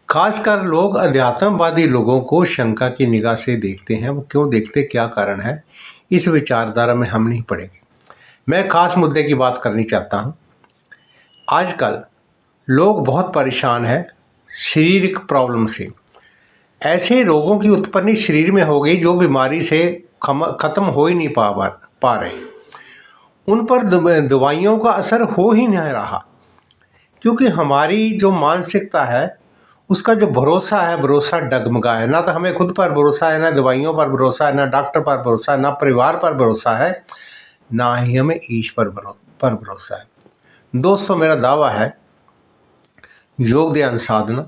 खासकर लोग अध्यात्मवादी लोगों को शंका की निगाह से देखते हैं। वो क्यों देखते, क्या कारण है, इस विचारधारा में हम नहीं पड़ेंगे। मैं खास मुद्दे की बात करनी चाहता हूँ। आजकल लोग बहुत परेशान हैं शारीरिक प्रॉब्लम से। ऐसे रोगों की उत्पत्ति शरीर में हो गई जो बीमारी से ख़त्म हो ही नहीं पा रहे। उन पर दवाइयों का असर हो ही नहीं रहा, क्योंकि हमारी जो मानसिकता है उसका जो भरोसा है, भरोसा डगमगा है। ना तो हमें खुद पर भरोसा है, ना दवाइयों पर भरोसा है, ना डॉक्टर पर भरोसा है, ना परिवार पर भरोसा है, ना ही हमें ईश्वर पर भरोसा है। दोस्तों, मेरा दावा है योग ध्यान साधना,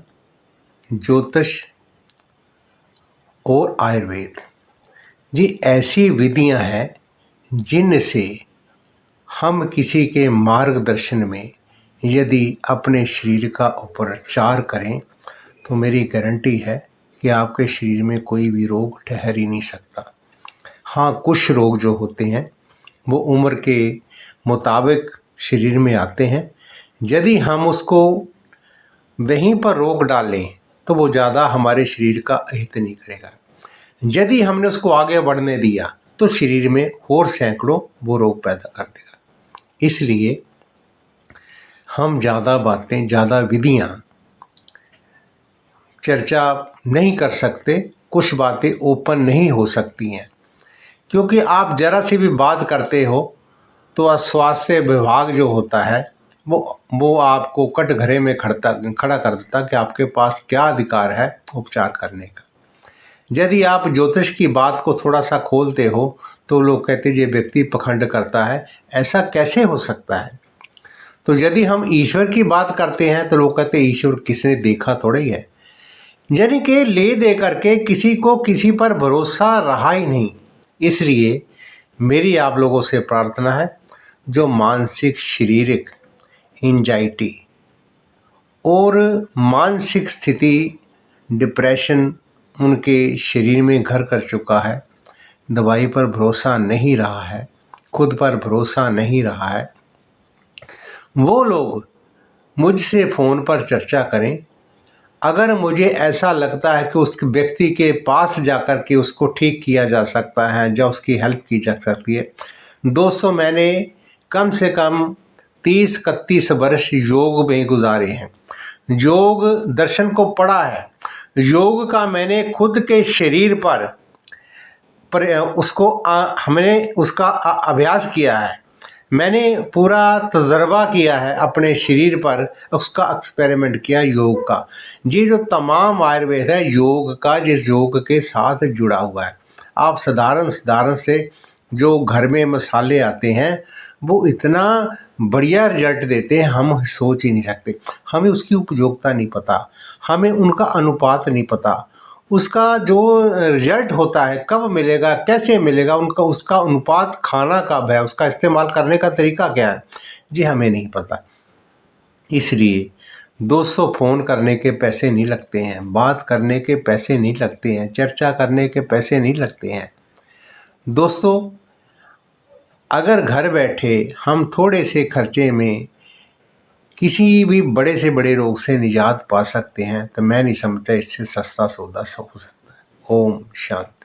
ज्योतिष और आयुर्वेद जी ऐसी विधियां हैं जिनसे हम किसी के मार्गदर्शन में यदि अपने शरीर का उपचार करें तो मेरी गारंटी है कि आपके शरीर में कोई भी रोग ठहर ही नहीं सकता। हाँ, कुछ रोग जो होते हैं वो उम्र के मुताबिक शरीर में आते हैं। यदि हम उसको वहीं पर रोक डालें तो वो ज़्यादा हमारे शरीर का हित नहीं करेगा। यदि हमने उसको आगे बढ़ने दिया तो शरीर में और सैकड़ों वो रोग पैदा कर देगा। इसलिए हम ज़्यादा बातें, ज़्यादा विधियां चर्चा नहीं कर सकते। कुछ बातें ओपन नहीं हो सकती हैं, क्योंकि आप ज़रा सी भी बात करते हो तो स्वास्थ्य विभाग जो होता है वो आपको कटघरे में खड़ा कर देता कि आपके पास क्या अधिकार है उपचार करने का। यदि आप ज्योतिष की बात को थोड़ा सा खोलते हो तो लोग कहते हैं ये व्यक्ति पखंड करता है, ऐसा कैसे हो सकता है। तो यदि हम ईश्वर की बात करते हैं तो लोग कहते हैं ईश्वर किसने देखा थोड़ा ही है। यानी कि ले दे करके किसी को किसी पर भरोसा रहा ही नहीं। इसलिए मेरी आप लोगों से प्रार्थना है, जो मानसिक शारीरिक एंजाइटी और मानसिक स्थिति डिप्रेशन उनके शरीर में घर कर चुका है, दवाई पर भरोसा नहीं रहा है, खुद पर भरोसा नहीं रहा है, वो लोग मुझसे फ़ोन पर चर्चा करें। अगर मुझे ऐसा लगता है कि उस व्यक्ति के पास जाकर के उसको ठीक किया जा सकता है, या उसकी हेल्प की जा सकती है। दोस्तों, मैंने कम से कम 30-31 वर्ष योग में गुजारे हैं। योग दर्शन को पढ़ा है। योग का मैंने खुद के शरीर पर हमने उसका अभ्यास किया है। मैंने पूरा तजर्बा किया है अपने शरीर पर, उसका एक्सपेरिमेंट किया योग का। ये जो तमाम आयुर्वेद है योग का, जिस योग के साथ जुड़ा हुआ है। आप साधारण से जो घर में मसाले आते हैं वो इतना बढ़िया रिजल्ट देते हैं, हम सोच ही नहीं सकते। हमें उसकी उपयोगिता नहीं पता, हमें उनका अनुपात नहीं पता, उसका जो रिजल्ट होता है कब मिलेगा, कैसे मिलेगा, उसका अनुपात खाना कब है, उसका इस्तेमाल करने का तरीका क्या है, जी हमें नहीं पता। इसलिए 200 फ़ोन करने के पैसे नहीं लगते हैं, बात करने के पैसे नहीं लगते हैं, चर्चा करने के पैसे नहीं लगते हैं। दोस्तों, अगर घर बैठे हम थोड़े से खर्चे में किसी भी बड़े से बड़े रोग से निजात पा सकते हैं तो मैं नहीं समझता इससे सस्ता सौदा हो सकता है। ओम शांति।